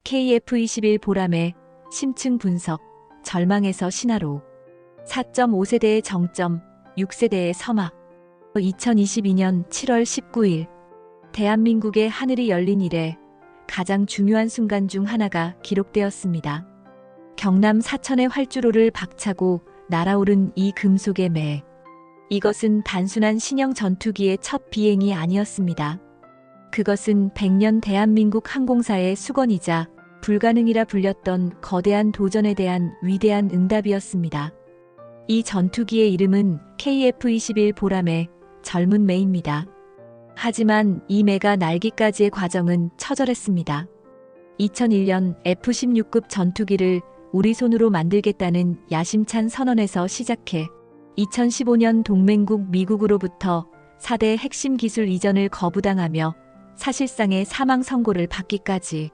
KF-21 보람의 심층 분석, 절망에서 신화로 4.5세대의 정점, 6세대의 서막. 2022년 7월 19일 대한민국의 하늘이 열린 이래 가장 중요한 순간 중 하나가 기록되었습니다. 경남 사천의 활주로를 박차고 날아오른 이 금속의 매. 이것은 단순한 신형 전투기의 첫 비행이 아니었습니다. 그것은 100년 대한민국 항공사의 수건이자 불가능이라 불렸던 거대한 도전에 대한 위대한 응답이었습니다. 이 전투기의 이름은 KF-21 보람의 젊은 매입니다. 하지만 이 매가 날기까지의 과정은 처절했습니다. 2001년 F-16급 전투기를 우리 손으로 만들겠다는 야심찬 선언에서 시작해 2015년 동맹국 미국으로부터 4대 핵심 기술 이전을 거부당하며 사실상의 사망 선고를 받기까지,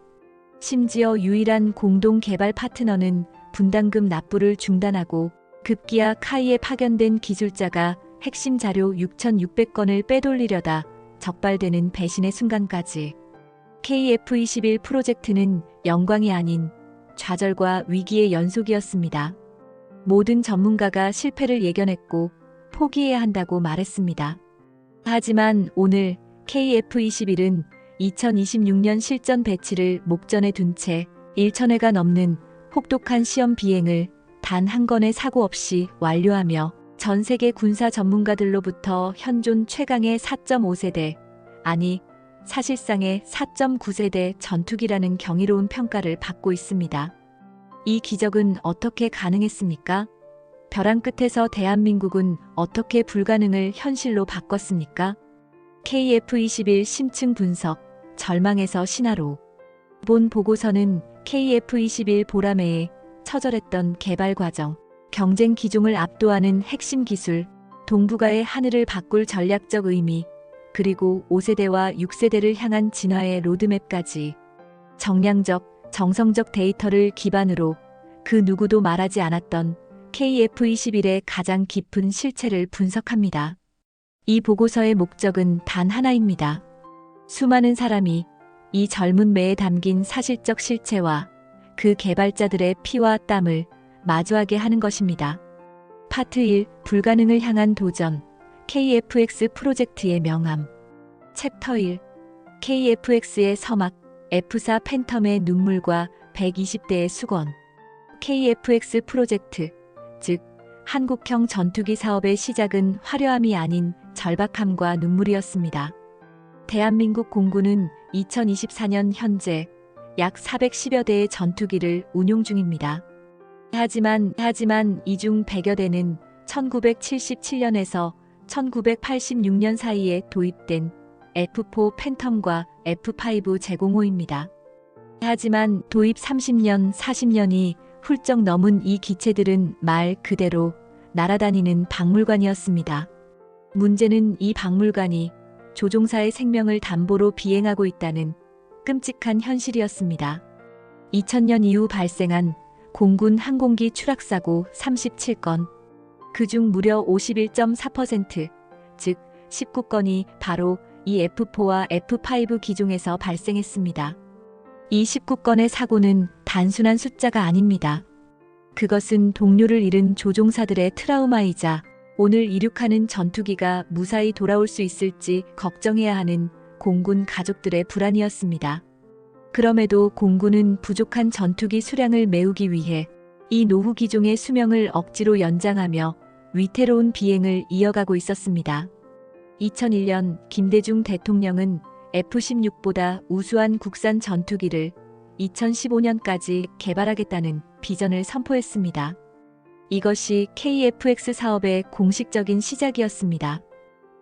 심지어 유일한 공동 개발 파트너는 분담금 납부를 중단하고 급기야 카이에 파견된 기술자가 핵심 자료 6,600건을 빼돌리려다 적발되는 배신의 순간까지. KF-21 프로젝트는 영광이 아닌 좌절과 위기의 연속이었습니다. 모든 전문가가 실패를 예견했고 포기해야 한다고 말했습니다. 하지만 오늘 KF-21은 2026년 실전 배치를 목전에 둔 채 1,000회가 넘는 혹독한 시험 비행을 단 한 건의 사고 없이 완료하며 전 세계 군사 전문가들로부터 현존 최강의 4.5세대, 아니 사실상의 4.9세대 전투기라는 경이로운 평가를 받고 있습니다. 이 기적은 어떻게 가능했습니까? 벼랑 끝에서 대한민국은 어떻게 불가능을 현실로 바꿨습니까? KF-21 심층 분석, 절망에서 신화로. 본 보고서는 KF-21 보람의 처절했던 개발 과정, 경쟁 기종을 압도하는 핵심 기술, 동북아의 하늘을 바꿀 전략적 의미, 그리고 5세대와 6세대를 향한 진화의 로드맵까지 정량적, 정성적 데이터를 기반으로 그 누구도 말하지 않았던 KF-21의 가장 깊은 실체를 분석합니다. 이 보고서의 목적은 단 하나입니다. 수많은 사람이 이 젊은 매에 담긴 사실적 실체와 그 개발자들의 피와 땀을 마주하게 하는 것입니다. 파트 1. 불가능을 향한 도전, KF-X 프로젝트의 명암. 챕터 1. KF-X의 서막, F4 팬텀의 눈물과 120대의 수건. KF-X 프로젝트, 즉 한국형 전투기 사업의 시작은 화려함이 아닌 절박함과 눈물이었습니다. 대한민국 공군은 2024년 현재 약 410여 대의 전투기를 운용 중입니다. 하지만 이 중 100여 대는 1977년에서 1986년 사이에 도입된 F4 팬텀과 F5 제공호입니다. 하지만 도입 30년, 40년이 훌쩍 넘은 이 기체들은 말 그대로 날아다니는 박물관이었습니다. 문제는 이 박물관이 조종사의 생명을 담보로 비행하고 있다는 끔찍한 현실이었습니다. 2000년 이후 발생한 공군 항공기 추락사고 37건, 그중 무려 51.4%, 즉 19건이 바로 이 F4와 F5 기종에서 발생했습니다. 이 19건의 사고는 단순한 숫자가 아닙니다. 그것은 동료를 잃은 조종사들의 트라우마이자 오늘 이륙하는 전투기가 무사히 돌아올 수 있을지 걱정해야 하는 공군 가족들의 불안이었습니다. 그럼에도 공군은 부족한 전투기 수량을 메우기 위해 이 노후 기종의 수명을 억지로 연장하며 위태로운 비행을 이어가고 있었습니다. 2001년 김대중 대통령은 F-16보다 우수한 국산 전투기를 2015년까지 개발하겠다는 비전을 선포했습니다. 이것이 KF-X 사업의 공식적인 시작이었습니다.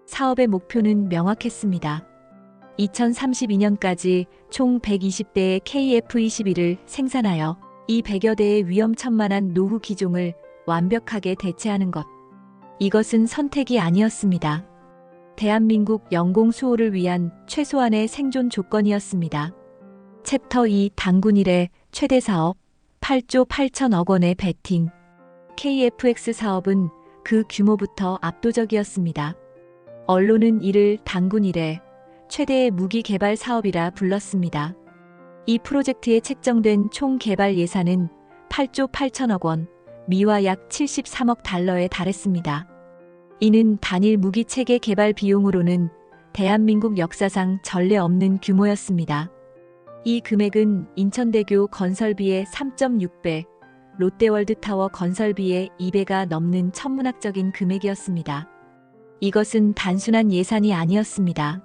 사업의 목표는 명확했습니다. 2032년까지 총 120대의 KF-21을 생산하여 이 100여 대의 위험천만한 노후 기종을 완벽하게 대체하는 것. 이것은 선택이 아니었습니다. 대한민국 영공 수호를 위한 최소한의 생존 조건이었습니다. 챕터 2. 단군 이래 최대 사업, 8조 8천억 원의 베팅. KF-X 사업은 그 규모부터 압도적이었습니다. 언론은 이를 단군 이래 최대의 무기 개발 사업이라 불렀습니다. 이 프로젝트에 책정된 총 개발 예산은 8조 8천억 원, 미화 약 73억 달러에 달했습니다. 이는 단일 무기 체계 개발 비용으로는 대한민국 역사상 전례 없는 규모였습니다. 이 금액은 인천대교 건설비의 3.6배, 롯데월드타워 건설비의 2배가 넘는 천문학적인 금액이었습니다. 이것은 단순한 예산이 아니었습니다.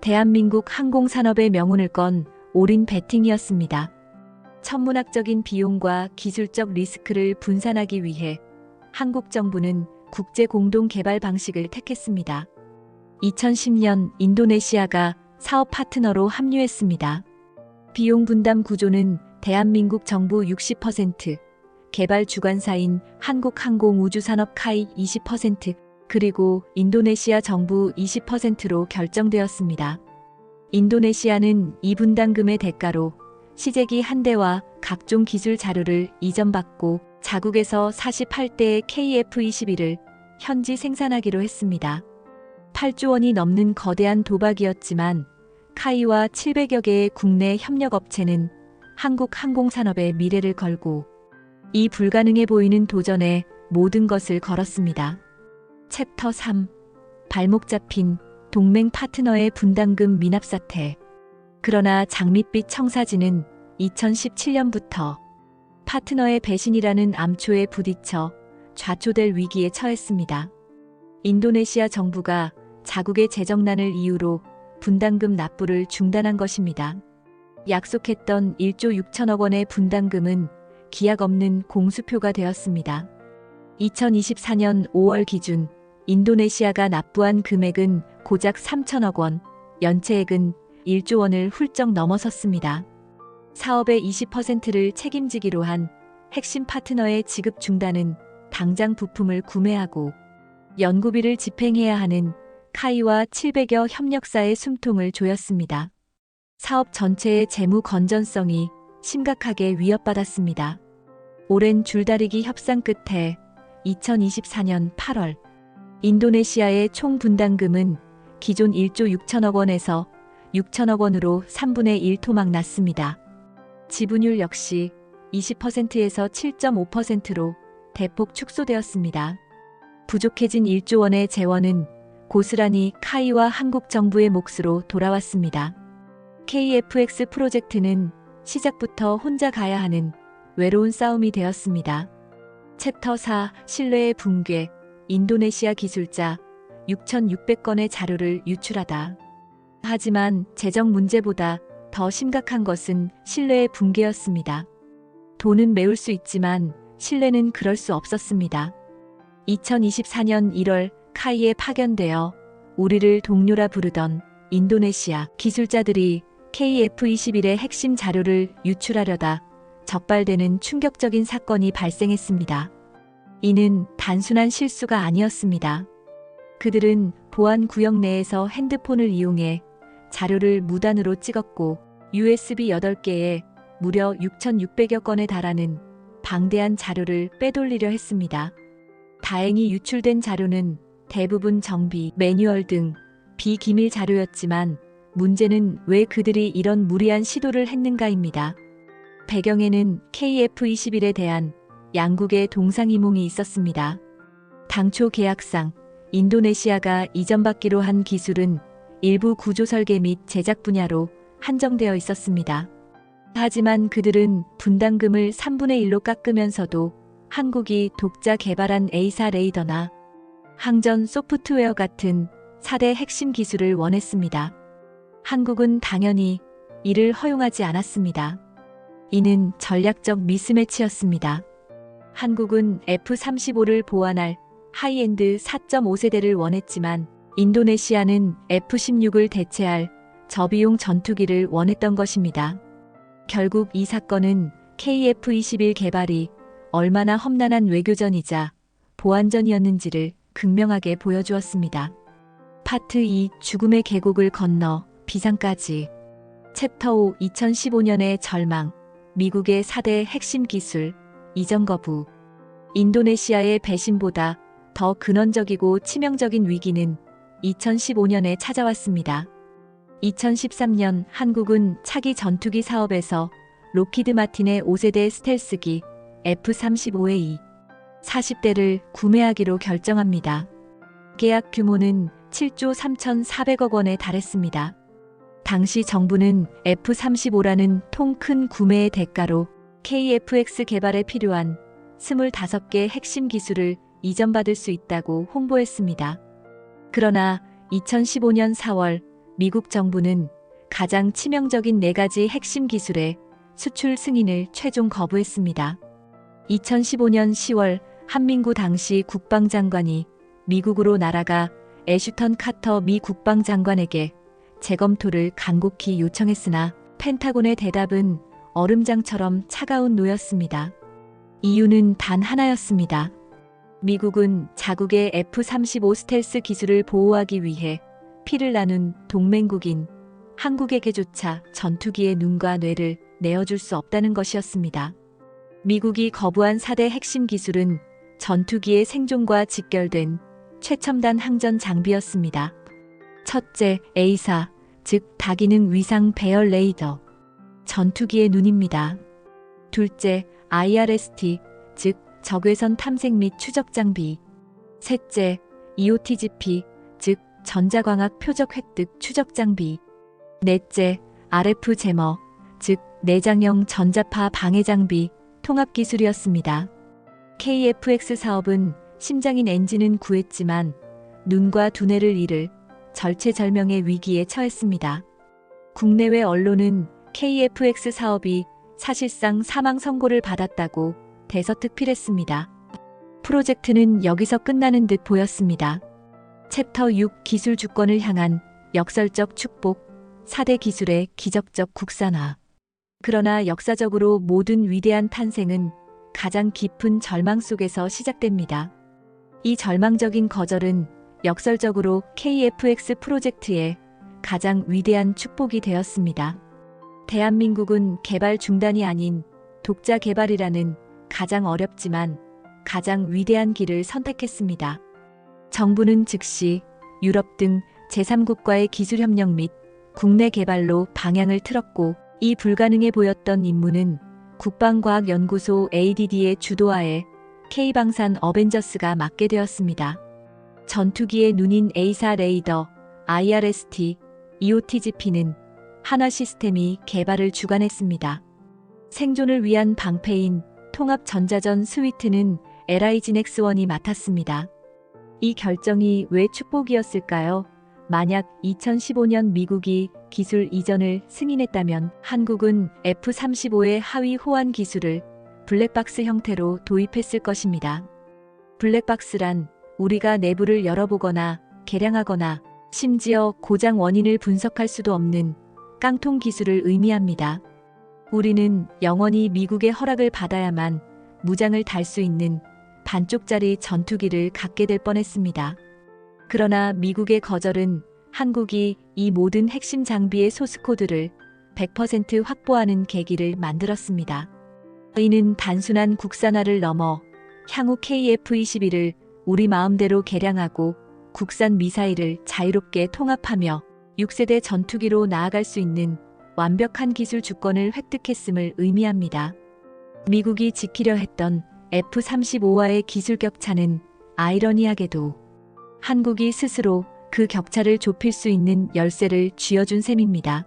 대한민국 항공산업의 명운을 건 올인 베팅이었습니다. 천문학적인 비용과 기술적 리스크를 분산하기 위해 한국 정부는 국제 공동 개발 방식을 택했습니다. 2010년 인도네시아가 사업 파트너로 합류했습니다. 비용 분담 구조는 대한민국 정부 60%, 개발 주관사인 한국항공우주산업 카이 20%, 그리고 인도네시아 정부 20%로 결정되었습니다. 인도네시아는 이 분담금의 대가로 시제기 한 대와 각종 기술 자료를 이전받고 자국에서 48대의 KF-21을 현지 생산하기로 했습니다. 8조 원이 넘는 거대한 도박이었지만 카이와 700여 개의 국내 협력업체는 한국 항공산업의 미래를 걸고 이 불가능해 보이는 도전에 모든 것을 걸었습니다. 챕터 3. 발목 잡힌 동맹 파트너의 분담금 미납 사태. 그러나 장밋빛 청사진은 2017년부터 파트너의 배신이라는 암초에 부딪혀 좌초될 위기에 처했습니다. 인도네시아 정부가 자국의 재정난을 이유로 분담금 납부를 중단한 것입니다. 약속했던 1조 6천억 원의 분담금은 기약 없는 공수표가 되었습니다. 2024년 5월 기준 인도네시아가 납부한 금액은 고작 3천억 원, 연체액은 1조 원을 훌쩍 넘어섰습니다. 사업의 20%를 책임지기로 한 핵심 파트너의 지급 중단은 당장 부품을 구매하고 연구비를 집행해야 하는 카이와 700여 협력사의 숨통을 조였습니다. 사업 전체의 재무 건전성이 심각하게 위협받았습니다. 오랜 줄다리기 협상 끝에 2024년 8월 인도네시아의 총 분담금은 기존 1조 6천억 원에서 6천억 원으로 3분의 1 토막 났습니다. 지분율 역시 20%에서 7.5%로 대폭 축소되었습니다. 부족해진 1조 원의 재원은 고스란히 카이와 한국 정부의 몫으로 돌아왔습니다. KFX 프로젝트는 시작부터 혼자 가야 하는 외로운 싸움이 되었습니다. 챕터 4. 신뢰의 붕괴. 인도네시아 기술자 6,600건의 자료를 유출하다. 하지만 재정 문제보다 더 심각한 것은 신뢰의 붕괴였습니다. 돈은 메울 수 있지만 신뢰는 그럴 수 없었습니다. 2024년 1월 카이에 파견되어 우리를 동료라 부르던 인도네시아 기술자들이 KF-21의 핵심 자료를 유출하려다 적발되는 충격적인 사건이 발생했습니다. 이는 단순한 실수가 아니었습니다. 그들은 보안 구역 내에서 핸드폰을 이용해 자료를 무단으로 찍었고 USB 8개에 무려 6,600여 건에 달하는 방대한 자료를 빼돌리려 했습니다. 다행히 유출된 자료는 대부분 정비, 매뉴얼 등 비기밀 자료였지만 문제는 왜 그들이 이런 무리한 시도를 했는가입니다. 배경에는 KF-21에 대한 양국의 동상이몽이 있었습니다. 당초 계약상 인도네시아가 이전받기로 한 기술은 일부 구조 설계 및 제작 분야로 한정되어 있었습니다. 하지만 그들은 분담금을 3분의 1로 깎으면서도 한국이 독자 개발한 A사 레이더나 항전 소프트웨어 같은 4대 핵심 기술을 원했습니다. 한국은 당연히 이를 허용하지 않았습니다. 이는 전략적 미스매치였습니다. 한국은 F-35를 보완할 하이엔드 4.5세대를 원했지만 인도네시아는 F-16을 대체할 저비용 전투기를 원했던 것입니다. 결국 이 사건은 KF-21 개발이 얼마나 험난한 외교전이자 보안전이었는지를 극명하게 보여주었습니다. 파트 2. 죽음의 계곡을 건너 비상까지. 챕터 5. 2015년의 절망. 미국의 4대 핵심 기술 이전 거부. 인도네시아의 배신보다 더 근원적이고 치명적인 위기는 2015년에 찾아왔습니다. 2013년 한국은 차기 전투기 사업에서 록히드 마틴의 5세대 스텔스기 F-35A 40대를 구매하기로 결정합니다. 계약 규모는 7조 3,400억 원에 달했습니다. 당시 정부는 F-35라는 통 큰 구매의 대가로 KF-X 개발에 필요한 25개 핵심 기술을 이전받을 수 있다고 홍보했습니다. 그러나 2015년 4월 미국 정부는 가장 치명적인 4가지 핵심 기술의 수출 승인을 최종 거부했습니다. 2015년 10월 한민구 당시 국방장관이 미국으로 날아가 애슈턴 카터 미 국방장관에게 재검토를 간곡히 요청했으나 펜타곤의 대답은 얼음장처럼 차가운 노였습니다. 이유는 단 하나였습니다. 미국은 자국의 F-35 스텔스 기술을 보호하기 위해 피를 나눈 동맹국인 한국에게조차 전투기의 눈과 뇌를 내어줄 수 없다는 것이었습니다. 미국이 거부한 4대 핵심 기술은 전투기의 생존과 직결된 최첨단 항전 장비였습니다. 첫째, A사, 즉 다기능 위상 배열 레이더, 전투기의 눈입니다. 둘째, IRST, 즉 적외선 탐색 및 추적 장비. 셋째, EOTGP, 즉 전자광학 표적 획득 추적 장비. 넷째, RF 제머, 즉 내장형 전자파 방해 장비, 통합 기술이었습니다. KF-X 사업은 심장인 엔진은 구했지만 눈과 두뇌를 잃을 절체절명의 위기에 처했습니다. 국내외 언론은 KF-X 사업이 사실상 사망 선고를 받았다고 대서특필했습니다. 프로젝트는 여기서 끝나는 듯 보였습니다. 챕터 6 기술 주권을 향한 역설적 축복, 4대 기술의 기적적 국산화. 그러나 역사적으로 모든 위대한 탄생은 가장 깊은 절망 속에서 시작됩니다. 이 절망적인 거절은 역설적으로 KF-X 프로젝트의 가장 위대한 축복이 되었습니다. 대한민국은 개발 중단이 아닌 독자 개발이라는 가장 어렵지만 가장 위대한 길을 선택했습니다. 정부는 즉시 유럽 등 제3국과의 기술협력 및 국내 개발로 방향을 틀었고, 이 불가능해 보였던 임무는 국방과학연구소 ADD의 주도하에 K방산 어벤져스가 맡게 되었습니다. 전투기의 눈인 A사 레이더, IRST, EOTGP는 한화 시스템이 개발을 주관했습니다. 생존을 위한 방패인 통합 전자전 스위트는 LIGNX1이 맡았습니다. 이 결정이 왜 축복이었을까요? 만약 2015년 미국이 기술 이전을 승인했다면 한국은 F-35의 하위 호환 기술을 블랙박스 형태로 도입했을 것입니다. 블랙박스란 우리가 내부를 열어보거나 개량하거나 심지어 고장 원인을 분석할 수도 없는 깡통 기술을 의미합니다. 우리는 영원히 미국의 허락을 받아야만 무장을 달 수 있는 반쪽짜리 전투기를 갖게 될 뻔했습니다. 그러나 미국의 거절은 한국이 이 모든 핵심 장비의 소스코드를 100% 확보하는 계기를 만들었습니다. 이는 단순한 국산화를 넘어 향후 KF-21을 우리 마음대로 개량하고 국산 미사일을 자유롭게 통합하며 6세대 전투기로 나아갈 수 있는 완벽한 기술 주권을 획득했음을 의미합니다. 미국이 지키려 했던 F-35와의 기술 격차는 아이러니하게도 한국이 스스로 그 격차를 좁힐 수 있는 열쇠를 쥐어준 셈입니다.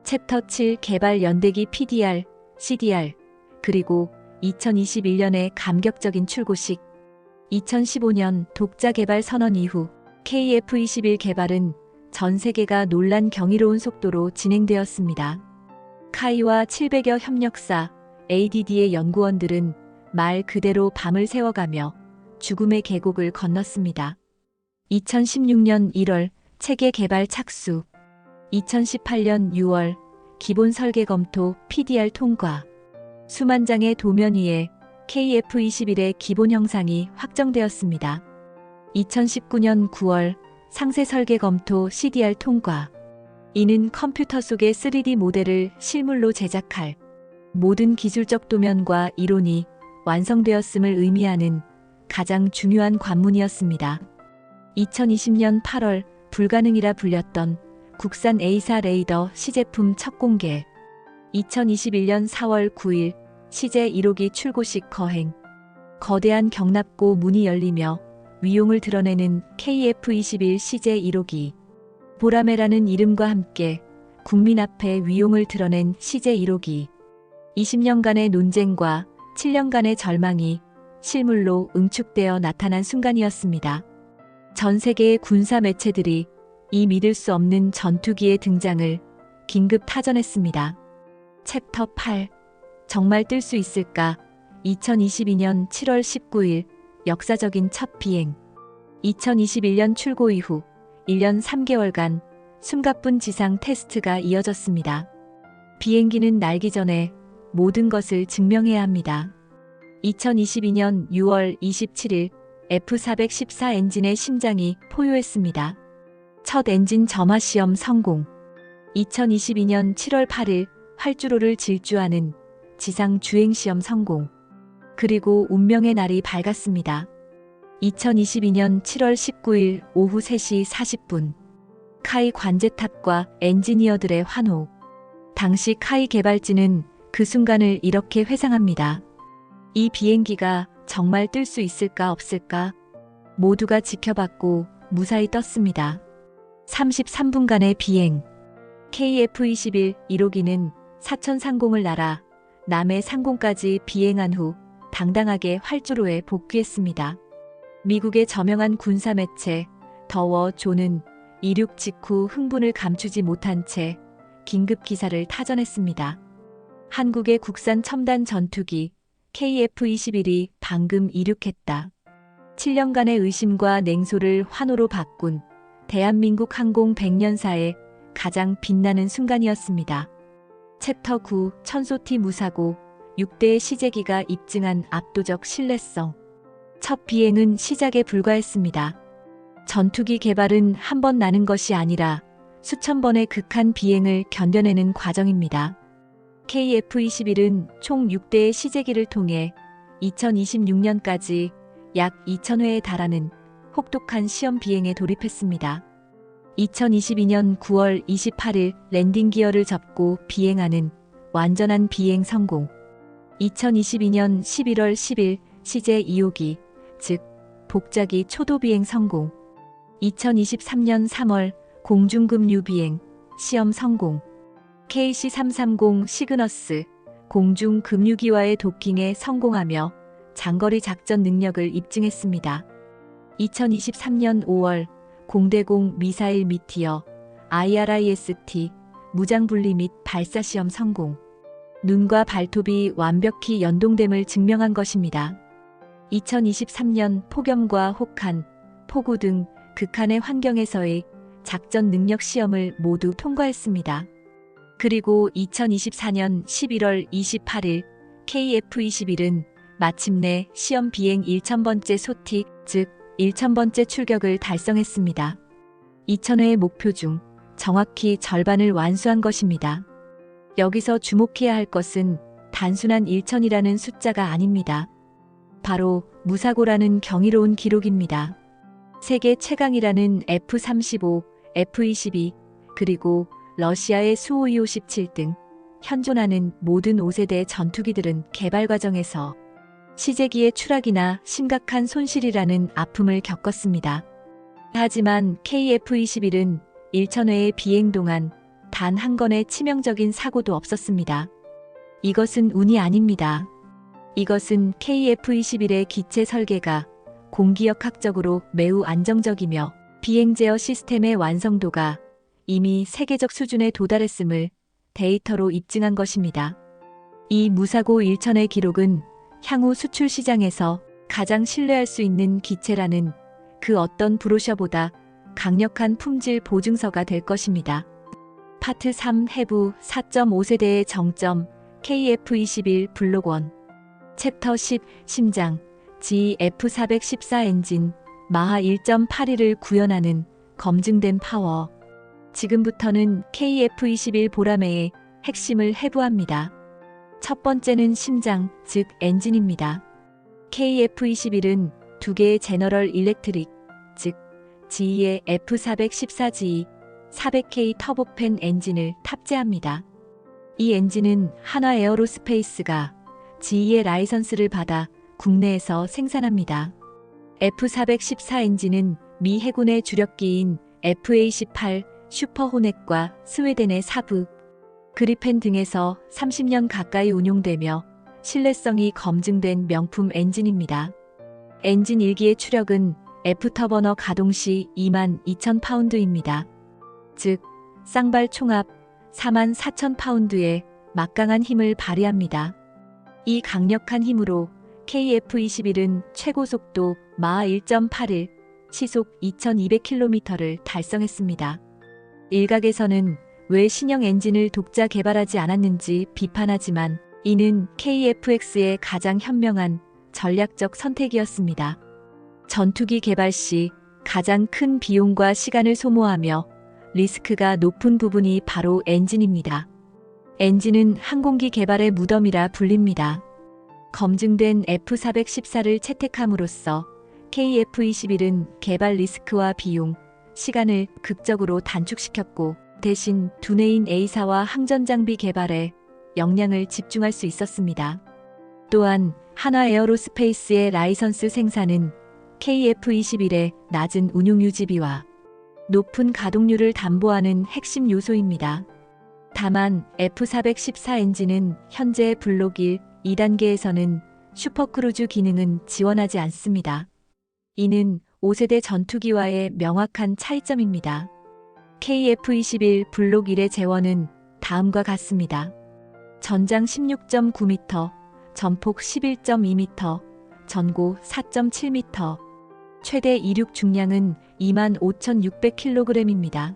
챕터 7 개발 연대기 PDR, CDR, 그리고 2021년의 감격적인 출고식. 2015년 독자 개발 선언 이후 KF-21 개발은 전 세계가 놀란 경이로운 속도로 진행되었습니다. 카이와 700여 협력사, ADD의 연구원들은 말 그대로 밤을 새워가며 죽음의 계곡을 건넜습니다. 2016년 1월 체계 개발 착수, 2018년 6월 기본 설계 검토 PDR 통과, 수만 장의 도면 위에 KF-21의 기본 형상이 확정되었습니다. 2019년 9월 상세 설계 검토 CDR 통과. 이는 컴퓨터 속의 3D 모델을 실물로 제작할 모든 기술적 도면과 이론이 완성되었음을 의미하는 가장 중요한 관문이었습니다. 2020년 8월 불가능이라 불렸던 국산 A사 레이더 시제품 첫 공개. 2021년 4월 9일 CJ 1호기 출고식 거행. 거대한 경납고 문이 열리며 위용을 드러내는 KF-21 CJ 1호기. 보라매라는 이름과 함께 국민 앞에 위용을 드러낸 CJ 1호기. 20년간의 논쟁과 7년간의 절망이 실물로 응축되어 나타난 순간이었습니다. 전 세계의 군사 매체들이 이 믿을 수 없는 전투기의 등장을 긴급 타전했습니다. 챕터 8. 정말 뜰 수 있을까? 2022년 7월 19일 역사적인 첫 비행. 2021년 출고 이후 1년 3개월간 숨가쁜 지상 테스트가 이어졌습니다. 비행기는 날기 전에 모든 것을 증명해야 합니다. 2022년 6월 27일 F414 엔진의 심장이 포효했습니다. 첫 엔진 점화 시험 성공. 2022년 7월 8일 활주로를 질주하는 지상 주행 시험 성공. 그리고 운명의 날이 밝았습니다. 2022년 7월 19일 오후 3시 40분. 카이 관제탑과 엔지니어들의 환호. 당시 카이 개발진은 그 순간을 이렇게 회상합니다. 이 비행기가 정말 뜰 수 있을까 없을까? 모두가 지켜봤고 무사히 떴습니다. 33분간의 비행. KF-21 1호기는 사천 상공을 날아 남해 상공까지 비행한 후 당당하게 활주로에 복귀했습니다. 미국의 저명한 군사 매체 더워 조는 이륙 직후 흥분을 감추지 못한 채 긴급 기사를 타전했습니다. 한국의 국산 첨단 전투기 KF-21이 방금 이륙했다. 7년간의 의심과 냉소를 환호로 바꾼 대한민국 항공 100년사의 가장 빛나는 순간이었습니다. 챕터 9. 천소티 무사고 6대의 시제기가 입증한 압도적 신뢰성. 첫 비행은 시작에 불과했습니다. 전투기 개발은 한 번 나는 것이 아니라 수천 번의 극한 비행을 견뎌내는 과정입니다. KF-21은 총 6대의 시제기를 통해 2026년까지 약 2,000회에 달하는 혹독한 시험 비행에 돌입했습니다. 2022년 9월 28일 랜딩 기어를 접고 비행하는 완전한 비행 성공. 2022년 11월 10일 CJ 2호기, 즉 복자기 초도 비행 성공. 2023년 3월 공중급유 비행 시험 성공. KC-330 시그너스 공중급유기와의 도킹에 성공하며 장거리 작전 능력을 입증했습니다. 2023년 5월 공대공 미사일 미티어 IRIS-T 무장분리 및 발사 시험 성공. 눈과 발톱이 완벽히 연동됨을 증명한 것입니다. 2023년 폭염과 혹한, 폭우 등 극한의 환경에서의 작전 능력 시험을 모두 통과했습니다. 그리고 2024년 11월 28일 KF-21은 마침내 시험 비행 1000번째 소틱, 즉 1000번째 출격을 달성했습니다. 2000회의 목표 중 정확히 절반을 완수한 것입니다. 여기서 주목해야 할 것은 단순한 1000이라는 숫자가 아닙니다. 바로 무사고라는 경이로운 기록입니다. 세계 최강이라는 F-35, F-22, 그리고 러시아의 수-527 등 현존하는 모든 5세대 전투기들은 개발 과정에서 시제기의 추락이나 심각한 손실이라는 아픔을 겪었습니다. 하지만 KF-21은 1000회의 비행 동안 단 한 건의 치명적인 사고도 없었습니다. 이것은 운이 아닙니다. 이것은 KF-21의 기체 설계가 공기역학적으로 매우 안정적이며 비행 제어 시스템의 완성도가 이미 세계적 수준에 도달했음을 데이터로 입증한 것입니다. 이 무사고 1000의 기록은 향후 수출 시장에서 가장 신뢰할 수 있는 기체라는 그 어떤 브로셔보다 강력한 품질 보증서가 될 것입니다. 파트 3 해부 4.5세대의 정점 KF-21 블록 1. 챕터 10 심장 GF414 엔진 마하 1.81을 구현하는 검증된 파워. 지금부터는 KF-21 보라매의 핵심을 해부합니다. 첫 번째는 심장, 즉 엔진입니다. KF-21은 두 개의 제너럴 일렉트릭, 즉 GE의 F414G, 400K 터보팬 엔진을 탑재합니다. 이 엔진은 한화 에어로스페이스가 GE의 라이선스를 받아 국내에서 생산합니다. F414 엔진은 미 해군의 주력기인 FA-18 슈퍼 호넷과 스웨덴의 사부, 그리펜 등에서 30년 가까이 운용되며 신뢰성이 검증된 명품 엔진입니다. 엔진 1기의 추력은 F터버너 가동 시 22,000파운드입니다. 즉, 쌍발 총합 44,000파운드의 막강한 힘을 발휘합니다. 이 강력한 힘으로 KF-21은 최고 속도 마하 1.81, 시속 2200km를 달성했습니다. 일각에서는 왜 신형 엔진을 독자 개발하지 않았는지 비판하지만 이는 KF-X의 가장 현명한 전략적 선택이었습니다. 전투기 개발 시 가장 큰 비용과 시간을 소모하며 리스크가 높은 부분이 바로 엔진입니다. 엔진은 항공기 개발의 무덤이라 불립니다. 검증된 F414를 채택함으로써 KF-21은 개발 리스크와 비용, 시간을 극적으로 단축시켰고 대신 두뇌인 A사와 항전장비 개발에 역량을 집중할 수 있었습니다. 또한 한화 에어로스페이스의 라이선스 생산은 KF-21의 낮은 운용 유지비와 높은 가동률을 담보하는 핵심 요소입니다. 다만 F414 엔진은 현재 블록 1, 2단계에서는 슈퍼크루즈 기능은 지원하지 않습니다. 이는 5세대 전투기와의 명확한 차이점입니다. KF-21 블록 1의 재원은 다음과 같습니다. 전장 16.9m, 전폭 11.2m, 전고 4.7m, 최대 이륙 중량은 25,600kg입니다.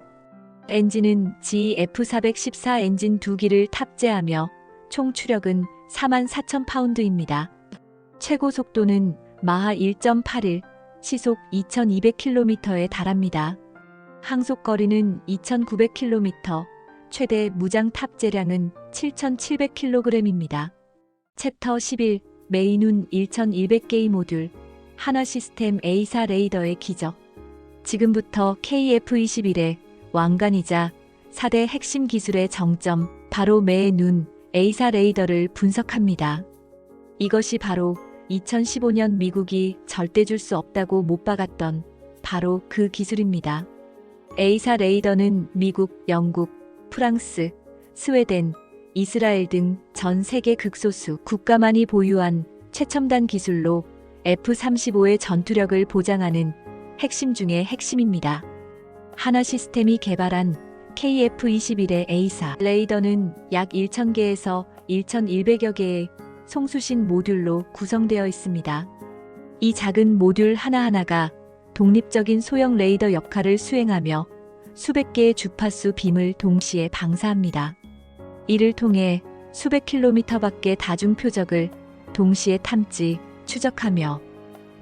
엔진은 GE F414 엔진 2기를 탑재하며 총 추력은 44,000파운드입니다. 최고 속도는 마하 1.81, 시속 2200km에 달합니다. 항속 거리는 2900km, 최대 무장 탑재량은 7700kg입니다. 챕터 11, 메인운 1100개의 모듈, 한화 시스템 A사 레이더의 기적. 지금부터 KF-21의 왕관이자 4대 핵심 기술의 정점, 바로 메인운 A사 레이더를 분석합니다. 이것이 바로 2015년 미국이 절대 줄 수 없다고 못 박았던 바로 그 기술입니다. A사 레이더는 미국, 영국, 프랑스, 스웨덴, 이스라엘 등 전 세계 극소수 국가만이 보유한 최첨단 기술로 F-35의 전투력을 보장하는 핵심 중의 핵심입니다. 한화 시스템이 개발한 KF-21의 A사 레이더는 약 1,000개에서 1,100여 개의 송수신 모듈로 구성되어 있습니다. 이 작은 모듈 하나하나가 독립적인 소형 레이더 역할을 수행하며 수백 개의 주파수 빔을 동시에 방사합니다. 이를 통해 수백 킬로미터 밖의 다중 표적을 동시에 탐지, 추적하며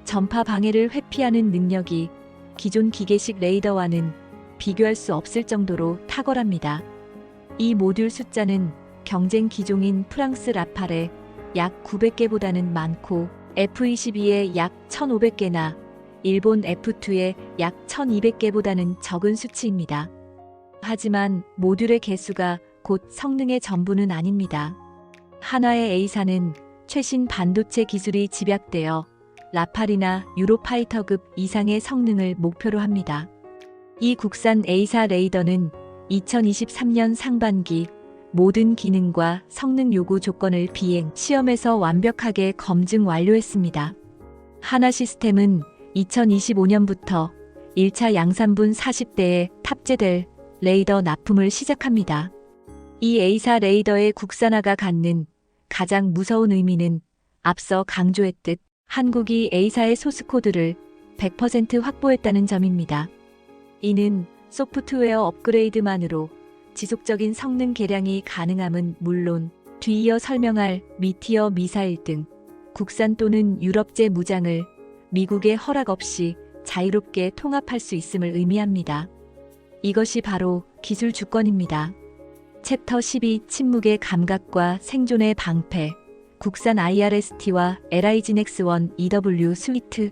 전파 방해를 회피하는 능력이 기존 기계식 레이더와는 비교할 수 없을 정도로 탁월합니다. 이 모듈 숫자는 경쟁 기종인 프랑스 라팔의 약 900개보다는 많고 F-22의 약 1,500개나 일본 F2의 약 1,200개보다는 적은 수치입니다. 하지만 모듈의 개수가 곧 성능의 전부는 아닙니다. 한화의 A사는 최신 반도체 기술이 집약되어 라팔이나 유로파이터급 이상의 성능을 목표로 합니다. 이 국산 A사 레이더는 2023년 상반기 모든 기능과 성능 요구 조건을 비행 시험에서 완벽하게 검증 완료했습니다. 한화 시스템은 2025년부터 1차 양산분 40대에 탑재될 레이더 납품을 시작합니다. 이 A사 레이더의 국산화가 갖는 가장 무서운 의미는 앞서 강조했듯 한국이 A사의 소스코드를 100% 확보했다는 점입니다. 이는 소프트웨어 업그레이드만으로 지속적인 성능 개량이 가능함은 물론 뒤이어 설명할 미티어 미사일 등 국산 또는 유럽제 무장을 미국의 허락 없이 자유롭게 통합할 수 있음을 의미합니다. 이것이 바로 기술 주권입니다. 챕터 12 침묵의 감각과 생존의 방패, 국산 IRST와 LIGNX1 EW 스위트,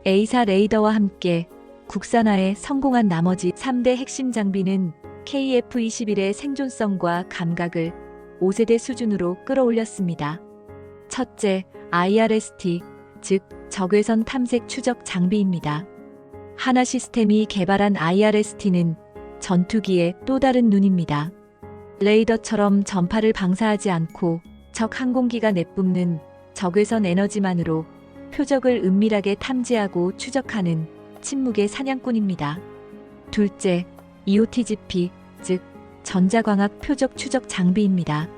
A사 레이더와 함께 국산화에 성공한 나머지 3대 핵심 장비는 KF-21의 생존성과 감각을 5세대 수준으로 끌어올렸습니다. 첫째, IRST, 즉 적외선 탐색 추적 장비입니다. 하나시스템이 개발한 IRST는 전투기의 또 다른 눈입니다. 레이더처럼 전파를 방사하지 않고 적 항공기가 내뿜는 적외선 에너지만으로 표적을 은밀하게 탐지하고 추적하는 침묵의 사냥꾼입니다. 둘째, EOTGP, 즉 전자광학 표적 추적 장비입니다.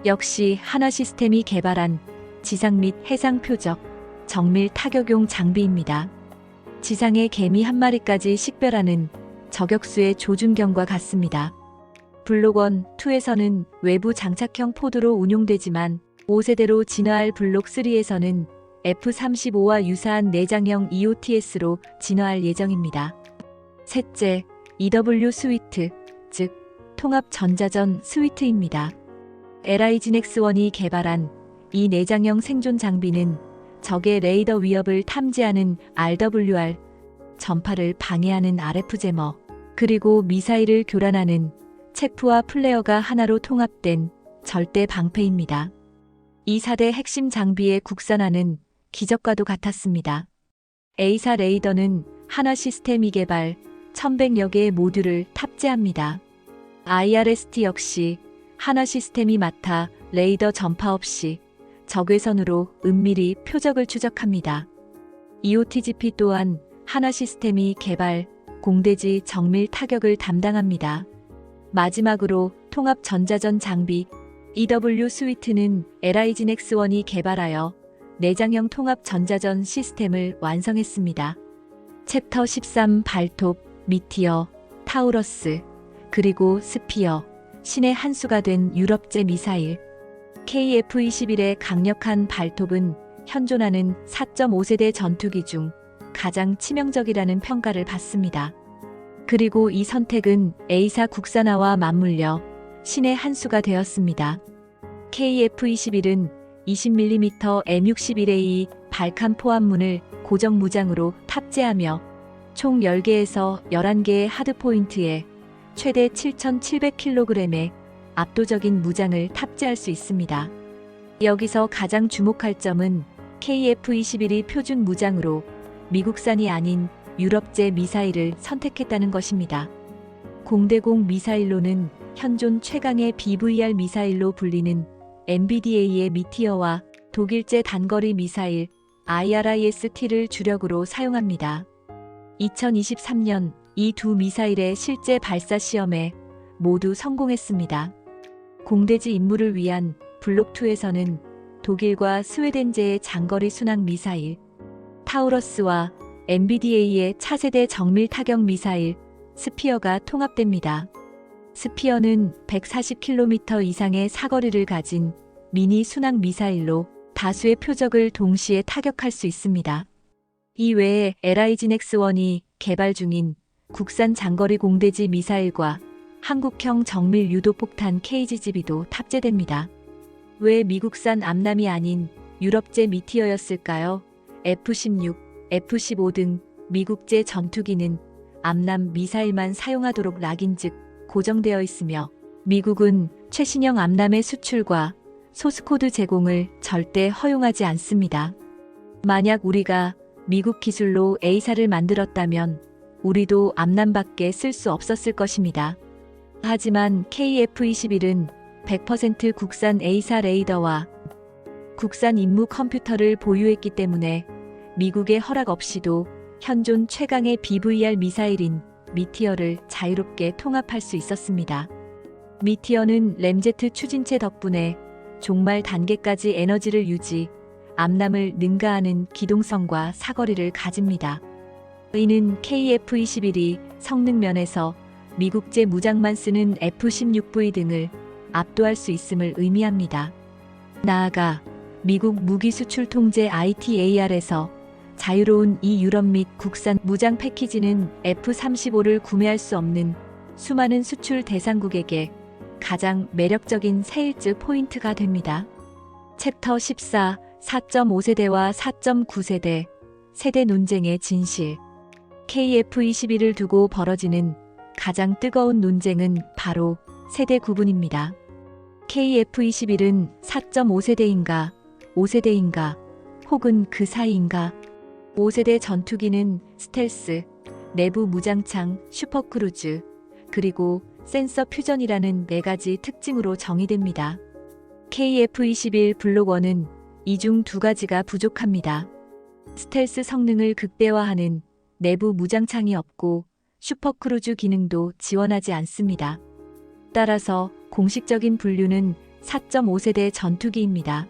역시 하나시스템이 개발한 지상 및 해상 표적, 정밀 타격용 장비입니다. 지상의 개미 한 마리까지 식별하는 저격수의 조준경과 같습니다. 블록 1, 2에서는 외부 장착형 포드로 운용되지만 5세대로 진화할 블록 3에서는 F-35와 유사한 내장형 EOTS로 진화할 예정입니다. 셋째, EW 스위트, 즉 통합 전자전 스위트입니다. LIGNX1이 개발한 이 내장형 생존 장비는 적의 레이더 위협을 탐지하는 RWR, 전파를 방해하는 RF-제머, 그리고 미사일을 교란하는 체프와 플레어가 하나로 통합된 절대 방패입니다. 이 4대 핵심 장비의 국산화는 기적과도 같았습니다. A사 레이더는 하나시스템이 개발 1100여 개의 모듈을 탑재합니다. IRST 역시 하나시스템이 맡아 레이더 전파 없이 적외선으로 은밀히 표적을 추적합니다. EOTGP 또한 하나시스템이 개발, 공대지 정밀 타격을 담당합니다. 마지막으로 통합 전자전 장비 EW 스위트는 LIGNX1이 개발하여 내장형 통합 전자전 시스템을 완성했습니다. 챕터 13 발톱, 미티어, 타우러스, 그리고 스피어, 신의 한 수가 된 유럽제 미사일. KF-21의 강력한 발톱은 현존하는 4.5세대 전투기 중 가장 치명적이라는 평가를 받습니다. 그리고 이 선택은 A사 국산화와 맞물려 신의 한 수가 되었습니다. KF-21은 20mm M61A 발칸 포함문을 고정 무장으로 탑재하며 총 10개에서 11개의 하드포인트에 최대 7,700kg의 압도적인 무장을 탑재할 수 있습니다. 여기서 가장 주목할 점은 KF-21이 표준 무장으로 미국산이 아닌 유럽제 미사일을 선택했다는 것입니다. 공대공 미사일로는 현존 최강의 BVR 미사일로 불리는 MBDA의 미티어와 독일제 단거리 미사일 IRIS-T를 주력으로 사용합니다. 2023년 이 두 미사일의 실제 발사 시험에 모두 성공했습니다. 공대지 임무를 위한 블록2에서는 독일과 스웨덴제의 장거리 순항 미사일 타우러스와 MBDA의 차세대 정밀 타격 미사일 스피어가 통합됩니다. 스피어는 140km 이상의 사거리를 가진 미니 순항 미사일로 다수의 표적을 동시에 타격할 수 있습니다. 이 외에 LIGNX1이 개발 중인 국산 장거리 공대지 미사일과 한국형 정밀 유도폭탄 KGGB도 탑재됩니다. 왜 미국산 암람이 아닌 유럽제 미티어였을까요? F-16, F-15 등 미국제 전투기는 암람 미사일만 사용하도록 락인 즉 고정되어 있으며 미국은 최신형 암람의 수출과 소스코드 제공을 절대 허용하지 않습니다. 만약 우리가 미국 기술로 A사를 만들었다면 우리도 암람밖에 쓸 수 없었을 것입니다. 하지만 KF-21은 100% 국산 A사 레이더와 국산 임무 컴퓨터를 보유했기 때문에 미국의 허락 없이도 현존 최강의 BVR 미사일인 미티어를 자유롭게 통합할 수 있었습니다. 미티어는 램제트 추진체 덕분에 종말 단계까지 에너지를 유지, 암람을 능가하는 기동성과 사거리를 가집니다. 이는 KF-21이 성능 면에서 미국제 무장만 쓰는 F-16V 등을 압도할 수 있음을 의미합니다. 나아가 미국 무기 수출 통제 ITAR에서 자유로운 이 유럽 및 국산 무장 패키지는 F-35를 구매할 수 없는 수많은 수출 대상국에게 가장 매력적인 세일즈 포인트가 됩니다. 챕터 14 4.5세대와 4.9세대 세대 논쟁의 진실. KF-21을 두고 벌어지는 가장 뜨거운 논쟁은 바로 세대 구분입니다. KF-21은 4.5세대인가, 5세대인가, 혹은 그 사이인가? 5세대 전투기는 스텔스, 내부 무장창, 슈퍼크루즈, 그리고 센서 퓨전이라는 4가지 특징으로 정의됩니다. KF-21 블록 1은 이 중 2가지가 부족합니다. 스텔스 성능을 극대화하는 내부 무장창이 없고 슈퍼크루즈 기능도 지원하지 않습니다. 따라서 공식적인 분류는 4.5세대 전투기입니다.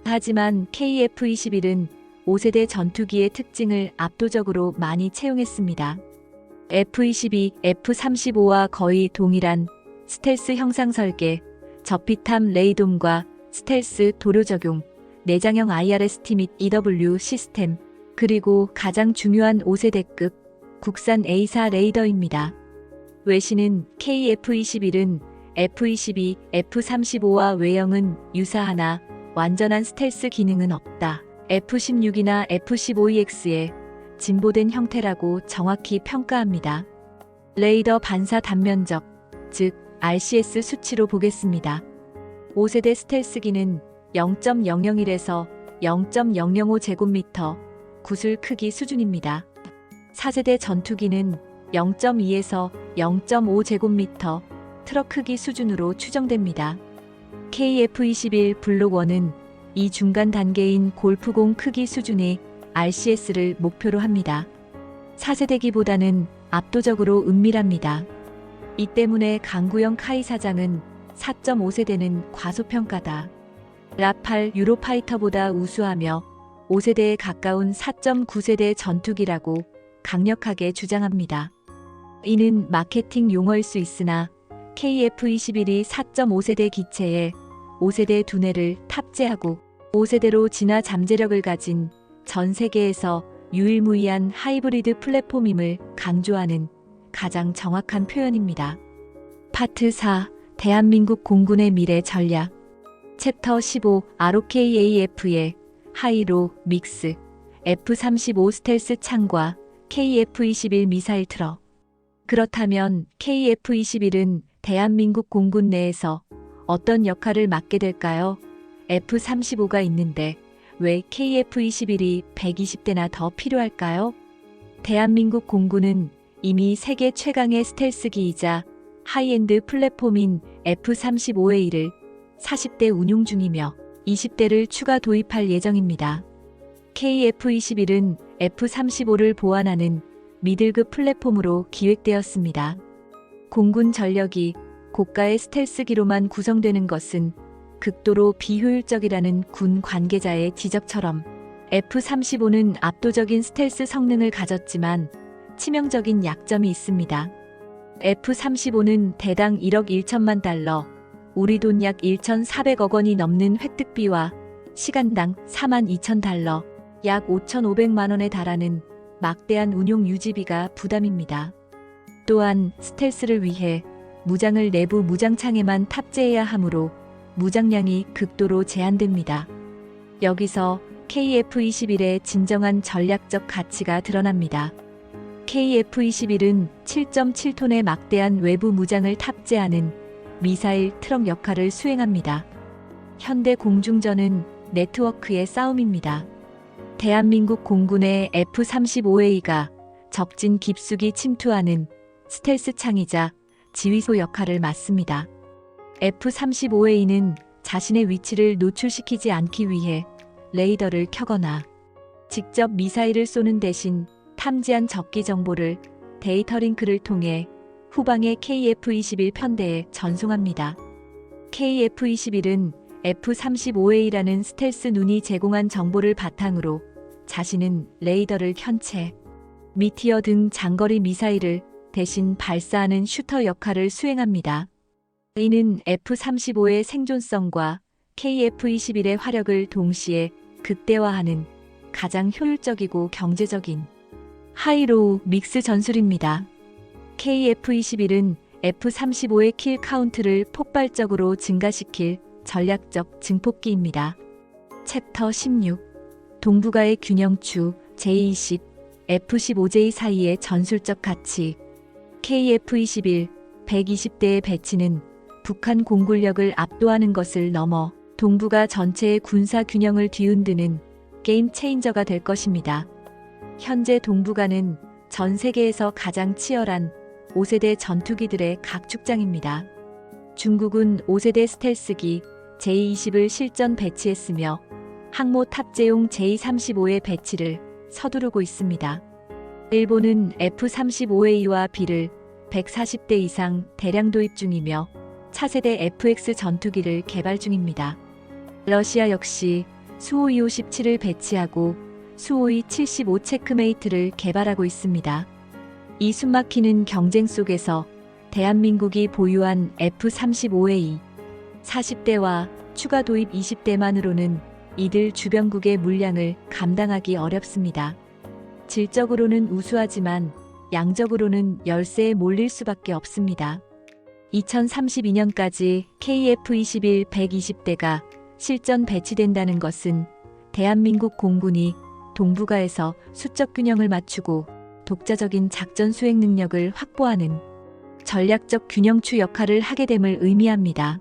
하지만 KF-21은 5세대 전투기의 특징을 압도적으로 많이 채용했습니다. F-22, F-35와 거의 동일한 스텔스 형상 설계, 저피탐 레이돔과 스텔스 도료 적용, 내장형 IRST 및 EW 시스템, 그리고 가장 중요한 5세대급 국산 A사 레이더입니다. 외신은 KF-21은 F-22, F-35와 외형은 유사하나 완전한 스텔스 기능은 없다. F-16이나 F-15EX의 진보된 형태라고 정확히 평가합니다. 레이더 반사 단면적, 즉 RCS 수치로 보겠습니다. 5세대 스텔스기는 0.001에서 0.005제곱미터, 구슬 크기 수준입니다. 4세대 전투기는 0.2에서 0.5제곱미터, 트럭 크기 수준으로 추정됩니다. KF-21 블록 1은 이 중간 단계인 골프공 크기 수준의 RCS를 목표로 합니다. 4세대기보다는 압도적으로 은밀합니다. 이 때문에 강구영 카이 사장은 4.5세대는 과소평가다. 라팔 유로파이터보다 우수하며 5세대에 가까운 4.9세대 전투기라고 강력하게 주장합니다. 이는 마케팅 용어일 수 있으나 KF-21이 4.5세대 기체에 5세대 두뇌를 탑재하고 5세대로 진화 잠재력을 가진 전 세계에서 유일무이한 하이브리드 플랫폼임을 강조하는 가장 정확한 표현입니다. 파트 4. 대한민국 공군의 미래 전략. 챕터 15. ROKAF의 하이로 믹스 F-35 스텔스 창과 KF-21 미사일 트럭. 그렇다면 KF-21은 대한민국 공군 내에서 어떤 역할을 맡게 될까요? F-35가 있는데 왜 KF-21이 120대나 더 필요할까요? 대한민국 공군은 이미 세계 최강의 스텔스기이자 하이엔드 플랫폼인 F-35A를 40대 운용 중이며 20대를 추가 도입할 예정입니다. KF-21은 F-35를 보완하는 미들급 플랫폼으로 기획되었습니다. 공군 전력이 고가의 스텔스기로만 구성되는 것은 극도로 비효율적이라는 군 관계자의 지적처럼 F-35는 압도적인 스텔스 성능을 가졌지만 치명적인 약점이 있습니다. F-35는 대당 1억 1천만 달러, 우리 돈 약 1,400억 원이 넘는 획득비와 시간당 4만 2천 달러, 약 5,500만 원에 달하는 막대한 운용 유지비가 부담입니다. 또한 스텔스를 위해 무장을 내부 무장창에만 탑재해야 하므로 무장량이 극도로 제한됩니다. 여기서 KF-21의 진정한 전략적 가치가 드러납니다. KF-21은 7.7톤의 막대한 외부 무장을 탑재하는 미사일 트럭 역할을 수행합니다. 현대 공중전은 네트워크의 싸움입니다. 대한민국 공군의 F-35A가 적진 깊숙이 침투하는 스텔스 창이자 지휘소 역할을 맡습니다. F-35A는 자신의 위치를 노출시키지 않기 위해 레이더를 켜거나 직접 미사일을 쏘는 대신 탐지한 적기 정보를 데이터 링크를 통해 후방의 KF-21 편대에 전송합니다. KF-21은 F-35A라는 스텔스 눈이 제공한 정보를 바탕으로 자신은 레이더를 켠 채 미티어 등 장거리 미사일을 대신 발사하는 슈터 역할을 수행합니다. 이는 F-35의 생존성과 KF-21의 화력을 동시에 극대화하는 가장 효율적이고 경제적인 하이로우 믹스 전술입니다. KF-21은 F-35의 킬 카운트를 폭발적으로 증가시킬 전략적 증폭기입니다. 챕터 16. 동북아의 균형추 제20 F-15J 사이의 전술적 가치. KF-21 120대의 배치는 북한 공군력을 압도하는 것을 넘어 동북아 전체의 군사 균형을 뒤흔드는 게임 체인저가 될 것입니다. 현재 동북아는 전 세계에서 가장 치열한 5세대 전투기들의 각축장입니다. 중국은 5세대 스텔스기 J-20을 실전 배치했으며 항모 탑재용 J-35의 배치를 서두르고 있습니다. 일본은 F-35A와 B를 140대 이상 대량 도입 중이며 차세대 FX 전투기를 개발 중입니다. 러시아 역시 수호이 57을 배치하고 수호이 75 체크메이트를 개발하고 있습니다. 이 숨막히는 경쟁 속에서 대한민국이 보유한 F-35A 40대와 추가 도입 20대만으로는 이들 주변국의 물량을 감당하기 어렵습니다. 질적으로는 우수하지만 양적으로는 열세에 몰릴 수밖에 없습니다. 2032년까지 KF-21 120대가 실전 배치된다는 것은 대한민국 공군이 동북아에서 수적 균형을 맞추고 독자적인 작전 수행 능력을 확보하는 전략적 균형추 역할을 하게 됨을 의미합니다.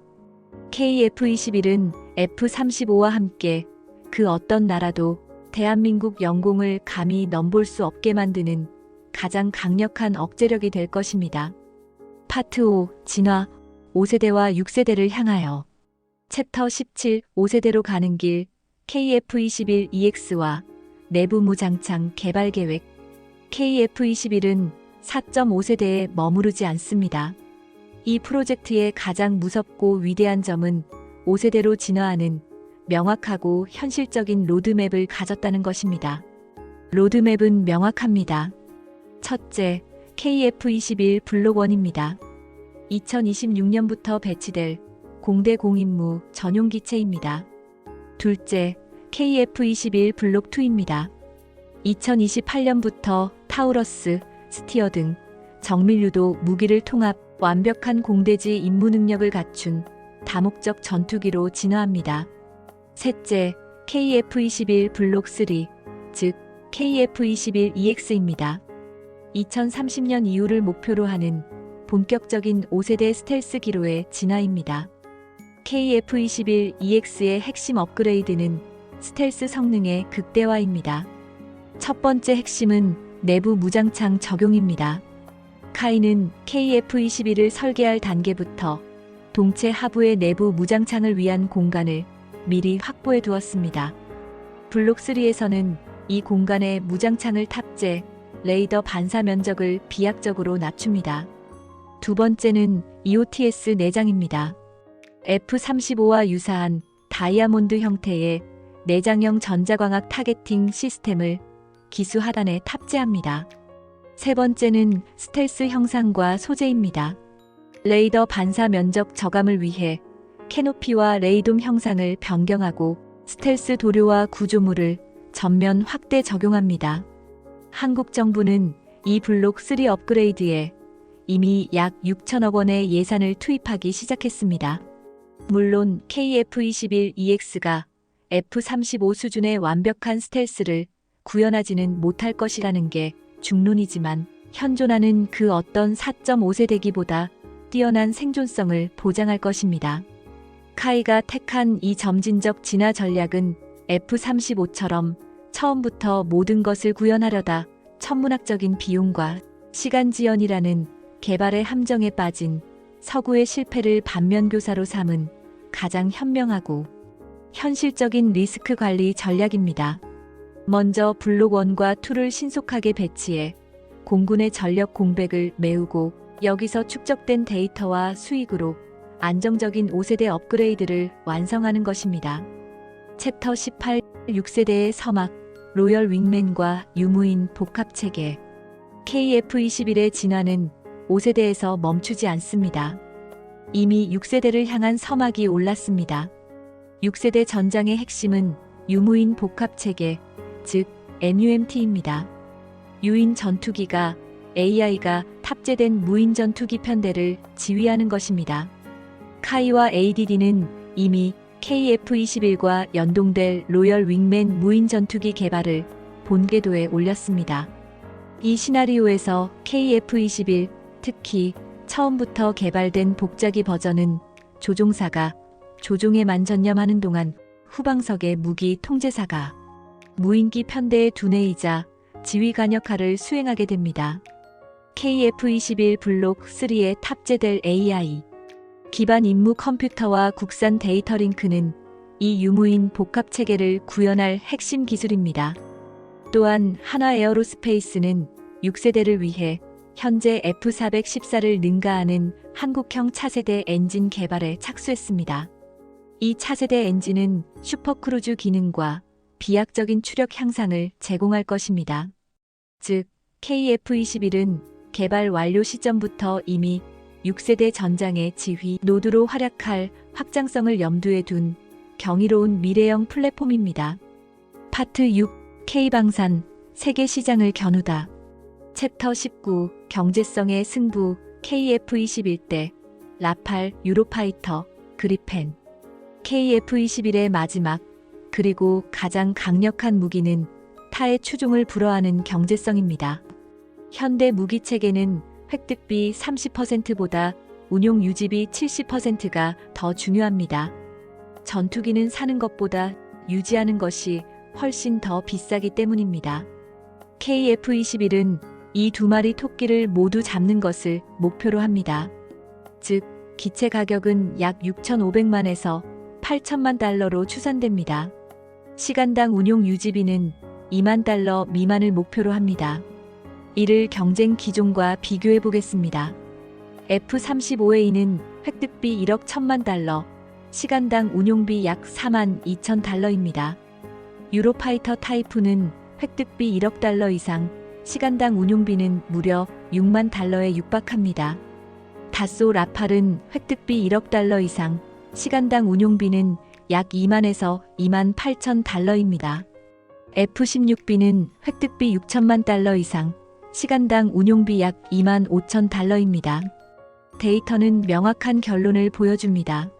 KF-21은 F-35와 함께 그 어떤 나라도 대한민국 영공을 감히 넘볼 수 없게 만드는 가장 강력한 억제력이 될 것입니다. 파트 5. 진화 5세대와 6세대를 향하여. 챕터 17. 5세대로 가는 길. KF-21EX와 내부 무장창 개발 계획. KF-21은 4.5세대에 머무르지 않습니다. 이 프로젝트의 가장 무섭고 위대한 점은 5세대로 진화하는 명확하고 현실적인 로드맵을 가졌다는 것입니다. 로드맵은 명확합니다. 첫째, KF-21 블록 1입니다. 2026년부터 배치될 공대 공임무 전용 기체입니다. 둘째, KF-21 블록 2입니다. 2028년부터 타우러스, 스티어 등 정밀유도 무기를 통합 완벽한 공대지 임무 능력을 갖춘 다목적 전투기로 진화합니다. 셋째, KF-21 블록 3, 즉 KF-21EX입니다. 2030년 이후를 목표로 하는 본격적인 5세대 스텔스 기로의 진화입니다. KF-21EX의 핵심 업그레이드는 스텔스 성능의 극대화입니다. 첫 번째 핵심은 내부 무장창 적용입니다. 카이는 KF-21을 설계할 단계부터 동체 하부의 내부 무장창을 위한 공간을 미리 확보해 두었습니다. 블록 3에서는 이 공간에 무장창을 탑재, 레이더 반사 면적을 비약적으로 낮춥니다. 두 번째는 EOTS 내장입니다. F-35와 유사한 다이아몬드 형태의 내장형 전자광학 타겟팅 시스템을 기수 하단에 탑재합니다. 세 번째는 스텔스 형상과 소재입니다. 레이더 반사 면적 저감을 위해 캐노피와 레이돔 형상을 변경하고 스텔스 도료와 구조물을 전면 확대 적용합니다. 한국 정부는 이 블록 3 업그레이드에 이미 약 6천억 원의 예산을 투입하기 시작했습니다. 물론 KF-21EX가 F-35 수준의 완벽한 스텔스를 구현하지는 못할 것이라는 게 중론이지만 현존하는 그 어떤 4.5세대기보다 뛰어난 생존성을 보장할 것입니다. 카이가 택한 이 점진적 진화 전략은 F-35처럼 처음부터 모든 것을 구현하려다 천문학적인 비용과 시간 지연이라는 개발의 함정에 빠진 서구의 실패를 반면교사로 삼은 가장 현명하고 현실적인 리스크 관리 전략입니다. 먼저 블록 1과 2를 신속하게 배치해 공군의 전력 공백을 메우고 여기서 축적된 데이터와 수익으로 안정적인 5세대 업그레이드를 완성하는 것입니다. 챕터 18. 6세대의 서막, 로열 윙맨과 유무인 복합체계. KF-21의 진화는 5세대에서 멈추지 않습니다. 이미 6세대를 향한 서막이 올랐습니다. 6세대 전장의 핵심은 유무인 복합체계, 즉 MUMT입니다. 유인 전투기가 AI가 탑재된 무인 전투기 편대를 지휘하는 것입니다. 카이와 ADD는 이미 KF-21과 연동될 로열 윙맨 무인 전투기 개발을 본궤도에 올렸습니다. 이 시나리오에서 KF-21, 특히 처음부터 개발된 복자기 버전은 조종사가 조종에만 전념하는 동안 후방석의 무기 통제사가 무인기 편대의 두뇌이자 지휘 관역할을 수행하게 됩니다. KF-21 블록 3에 탑재될 AI 기반 임무 컴퓨터와 국산 데이터 링크는 이 유무인 복합 체계를 구현할 핵심 기술입니다. 또한 한화 에어로스페이스는 6세대를 위해 현재 F414를 능가하는 한국형 차세대 엔진 개발에 착수했습니다. 이 차세대 엔진은 슈퍼크루즈 기능과 비약적인 추력 향상을 제공할 것입니다. 즉, KF-21은 개발 완료 시점부터 이미 6세대 전장의 지휘 노드로 활약할 확장성을 염두에 둔 경이로운 미래형 플랫폼입니다. 파트 6 K방산 세계 시장을 겨누다. 챕터 19 경제성의 승부 KF-21대 라팔 유로파이터 그리펜 KF-21의 마지막 그리고 가장 강력한 무기는 타의 추종을 불허하는 경제성입니다. 현대 무기 체계는 획득비 30%보다 운용 유지비 70%가 더 중요합니다. 전투기는 사는 것보다 유지하는 것이 훨씬 더 비싸기 때문입니다. KF-21은 이 두 마리 토끼를 모두 잡는 것을 목표로 합니다. 즉, 기체 가격은 약 6,500만에서 8천만 달러로 추산됩니다. 시간당 운용 유지비는 2만 달러 미만을 목표로 합니다. 이를 경쟁 기종과 비교해 보겠습니다. F-35A는 획득비 1억 1천만 달러, 시간당 운용비 약 4만 2천 달러입니다. 유로파이터 타이푼은 획득비 1억 달러 이상, 시간당 운용비는 무려 6만 달러에 육박합니다. 다소 라팔은 획득비 1억 달러 이상, 시간당 운용비는 약 2만에서 2만 8천 달러입니다. F-16B는 획득비 6천만 달러 이상, 시간당 운용비 약 2만 5천 달러입니다. 데이터는 명확한 결론을 보여줍니다.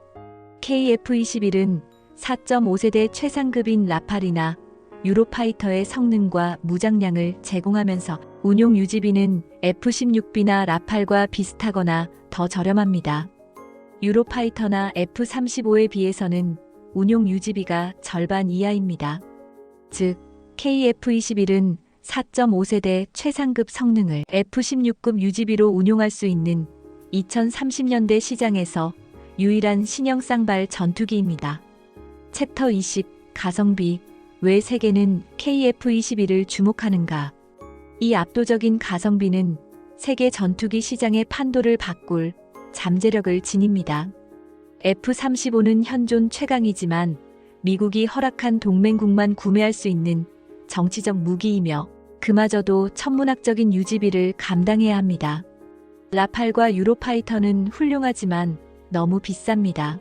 KF-21은 4.5세대 최상급인 라팔이나 유로파이터의 성능과 무장량을 제공하면서 운용 유지비는 F-16B나 라팔과 비슷하거나 더 저렴합니다. 유로파이터나 F-35에 비해서는 운용 유지비가 절반 이하입니다. 즉, KF-21은 4.5세대 최상급 성능을 F-16급 유지비로 운용할 수 있는 2030년대 시장에서 유일한 신형 쌍발 전투기입니다. 챕터 20 가성비 왜 세계는 KF-21을 주목하는가? 이 압도적인 가성비는 세계 전투기 시장의 판도를 바꿀 잠재력을 지닙니다. F-35는 현존 최강이지만 미국이 허락한 동맹국만 구매할 수 있는 정치적 무기이며 그마저도 천문학적인 유지비를 감당해야 합니다. 라팔과 유로파이터는 훌륭하지만 너무 비쌉니다.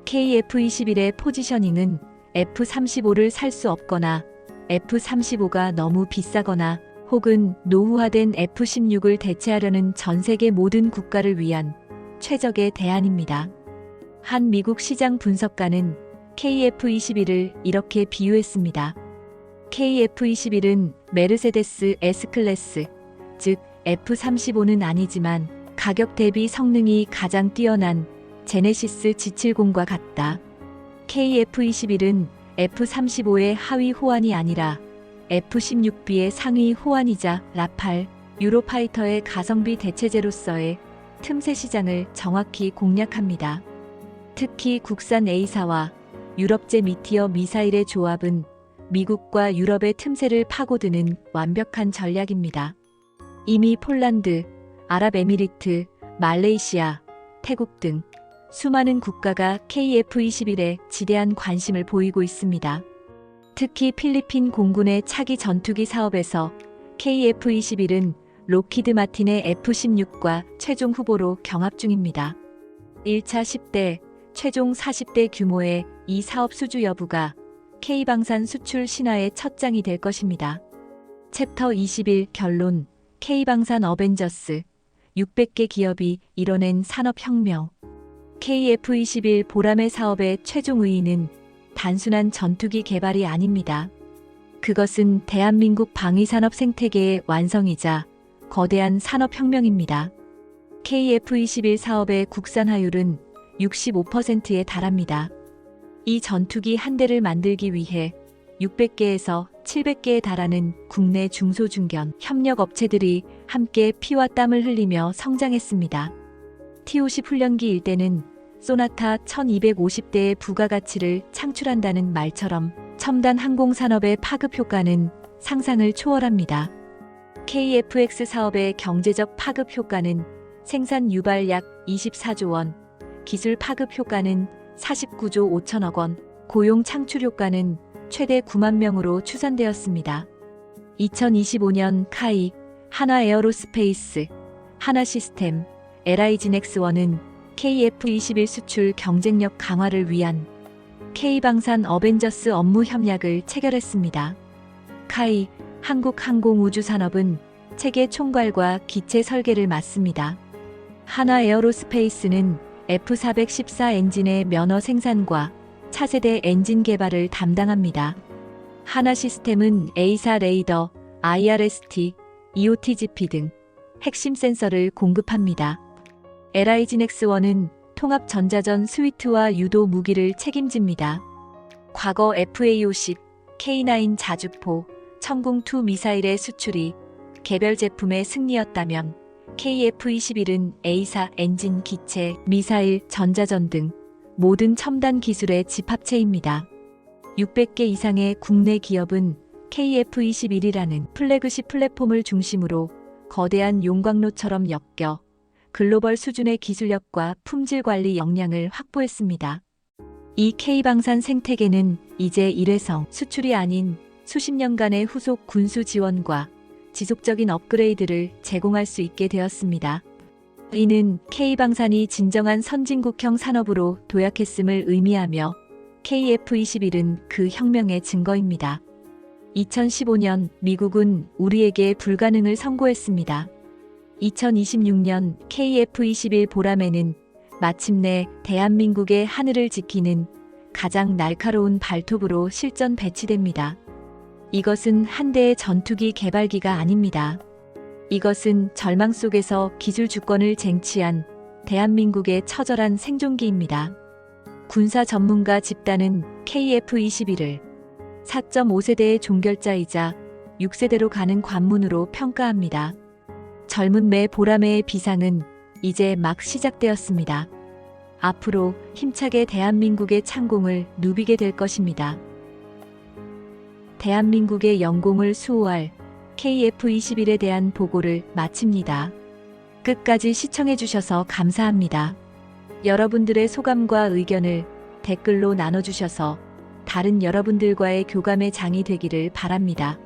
KF-21의 포지셔닝은 F-35를 살 수 없거나 F-35가 너무 비싸거나 혹은 노후화된 F-16을 대체하려는 전 세계 모든 국가를 위한 최적의 대안입니다. 한 미국 시장 분석가는 KF-21을 이렇게 비유했습니다. KF-21은 메르세데스 S클래스, 즉 F-35는 아니지만 가격 대비 성능이 가장 뛰어난 제네시스 G70과 같다. KF-21은 F-35의 하위 호환이 아니라 F-16B의 상위 호환이자 라팔, 유로파이터의 가성비 대체제로서의 틈새 시장을 정확히 공략합니다. 특히 국산 A사와 유럽제 미티어 미사일의 조합은 미국과 유럽의 틈새를 파고드는 완벽한 전략입니다. 이미 폴란드, 아랍에미리트, 말레이시아, 태국 등 수많은 국가가 KF-21에 지대한 관심을 보이고 있습니다. 특히 필리핀 공군의 차기 전투기 사업에서 KF-21은 로키드 마틴의 F-16과 최종 후보로 경합 중입니다. 1차 10대, 최종 40대 규모의 이 사업 수주 여부가 K방산 수출 신화의 첫 장이 될 것입니다. 챕터 21 결론 K방산 어벤져스 600개 기업이 이뤄낸 산업혁명 KF-21 보람의 사업의 최종 의의는 단순한 전투기 개발이 아닙니다. 그것은 대한민국 방위산업 생태계의 완성이자 거대한 산업혁명입니다. KF-21 사업의 국산화율은 65%에 달합니다. 이 전투기 한 대를 만들기 위해 600개에서 700개에 달하는 국내 중소중견 협력업체들이 함께 피와 땀을 흘리며 성장했습니다. T-50 훈련기 일대는 소나타 1250대의 부가가치를 창출한다는 말처럼 첨단 항공산업의 파급 효과는 상상을 초월합니다. KF-X 사업의 경제적 파급 효과는 생산 유발 약 24조 원, 기술 파급 효과는 49조 5천억 원, 고용 창출 효과는 최대 9만 명으로 추산되었습니다. 2025년 카이, 한화에어로스페이스, 하나시스템, LI진엑스원은 KF-21 수출 경쟁력 강화를 위한 K방산 어벤져스 업무 협약을 체결했습니다. 카이, 한국항공우주산업은 체계 총괄과 기체 설계를 맡습니다. 한화에어로스페이스는 F414 엔진의 면허 생산과 차세대 엔진 개발을 담당합니다. 하나시스템은 A사 레이더, IRST, EOTGP 등 핵심 센서를 공급합니다. LI진엑스원은 통합 전자전 스위트와 유도 무기를 책임집니다. 과거 FA-50, K9 자주포, 천궁2 미사일의 수출이 개별 제품의 승리였다면 KF-21은 A사 엔진 기체, 미사일, 전자전 등 모든 첨단 기술의 집합체입니다. 600개 이상의 국내 기업은 KF-21이라는 플래그십 플랫폼을 중심으로 거대한 용광로처럼 엮여 글로벌 수준의 기술력과 품질 관리 역량을 확보했습니다. 이 K방산 생태계는 이제 일회성 수출이 아닌 수십 년간의 후속 군수 지원과 지속적인 업그레이드를 제공할 수 있게 되었습니다. 이는 K방산이 진정한 선진국형 산업으로 도약했음을 의미하며 KF-21은 그 혁명의 증거입니다. 2015년 미국은 우리에게 불가능을 선고했습니다. 2026년 KF-21 보람에는 마침내 대한민국의 하늘을 지키는 가장 날카로운 발톱으로 실전 배치됩니다. 이것은 한 대의 전투기 개발기가 아닙니다. 이것은 절망 속에서 기술 주권을 쟁취한 대한민국의 처절한 생존기입니다. 군사 전문가 집단은 KF-21을 4.5세대의 종결자이자 6세대로 가는 관문으로 평가합니다. 젊은 매 보라매의 비상은 이제 막 시작되었습니다. 앞으로 힘차게 대한민국의 창공을 누비게 될 것입니다. 대한민국의 영공을 수호할 KF-21에 대한 보고를 마칩니다. 끝까지 시청해주셔서 감사합니다. 여러분들의 소감과 의견을 댓글로 나눠주셔서 다른 여러분들과의 교감의 장이 되기를 바랍니다.